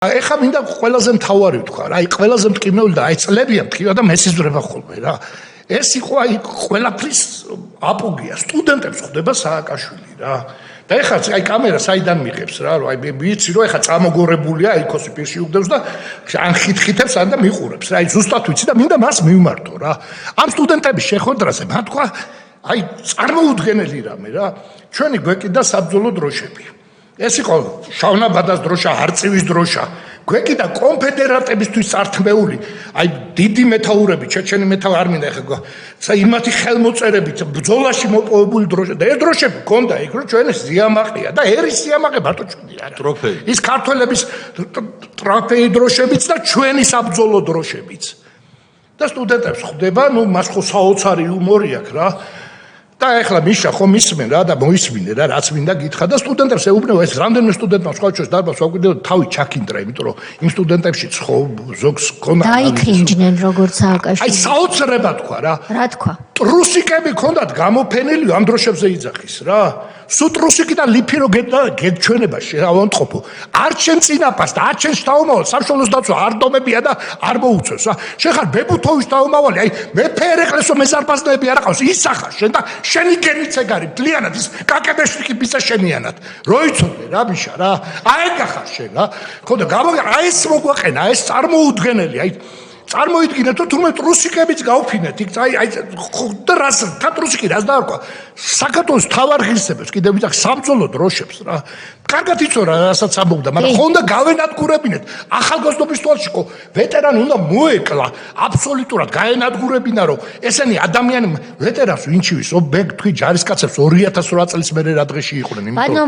ეხა მინდა ყველაზე მთავარი ვთქვა რა, ყველაზე მტკივნეული და წლებია მტკივა და მესიზრება ხოლმე რა. ეს იყო ყველაფრის აპოგეა, სტუდენტებს ხვდება სააკაშვილი რა. და ეხა კამერა საიდან მიღებს რა, რომ ვიცი რომ ეხა წამოგორებულია იქოსი პირში უგდებს და ან ხითხითებს ან და მიყურებს რა, ზუსტად ვიცი და მინდა მას მივმართო რა. ამ სტუდენტების შეხვედრაზე მან თქვა, წარმოუდგენელი რამე რა, ჩვენი გვეკიდა საბრძოლო დროშები. ეს იყო შავნაბადას დროშა, არწივის დროშა, გვეკიდა კონფედერატებისთვის წართმეული, დიდი მეთაურები, ჩეჩენი მეთაური არ მინდა ეხლა, იმათი ხელმოწერებით ბრძოლაში მოპოვებული დროშა და ეს დროშები გქონდა იქ, რომ ჩვენ სიამაყეა და ერის სიამაყე მარტო ჩვენი არა. ტროფეი. ის ქართველების ტროფეი დროშებიც და ჩვენი საბრძოლო დროშებიც. და სტუდენტებს ხვდება, მას ხო საოცარი იუმორი აქვს რა. და ეხლა მიშა ხომ ისმენ რა და მოისმინე რა რაც მინდა გითხრა და სტუდენტებს ეუბნება ეს რამდენიმე სტუდენტმა სხვა ჩვენს დარბაზს ვაკვირდე თავი ჩაქინდრა იმიტომ რომ იმ სტუდენტებშიც ხო ზოგს ქონდა დაიქრინჯნენ როგორც სააკაშვილი საოცრება თქვა რა თქვა ტრუსიკები ქონდათ გამოფენილი ამ დროშებზე იძახის რა სუ ტრუსიკი და ლიფი რო გეჩვენებაში რა ვამტყოფო არ ჩვენ წინაპარს და არ ჩვენ შთაომავალ სამშობლოს დაცვა არ დომებია და არ მოუწევს რა შენ ხარ ბებუთოვის შთაომავალი მეფე ერეკლესო მეზარბაზნები არ ყავს ისახარ შენ და შენი გენიც ეგ არის დლიანად ის კაკებეშტიკი ბიცა შენიანად რო იცოდე რა ბიშა რა აეგახარ შენ რა ხო და ეს მოგვაყენა ეს წარმოუდგენელი წარმოიდგინეთ რომ თურმე ტრუსიკებიც გავფინეთ იქ და რას ტრუსიკი რას დაარქვა საქართველოს თავარ ღირსებებს კიდევ ვიძახ საბრძოლო დროშებს რა კარგად იცო რა რასაც ამბობდა მაგრამ ხო უნდა გავენადგურებინეთ ახალგაზრდობის თვალში ხო ვეტერანი უნდა მოეკლა აბსოლუტურად გაენადგურებინა რომ ესენი ადამიანი ვეტერანს ვინჩივის ობ თქვი ჯარისკაცებს 2008 წლის მერე რა დღეში იყვნენ იმიტომ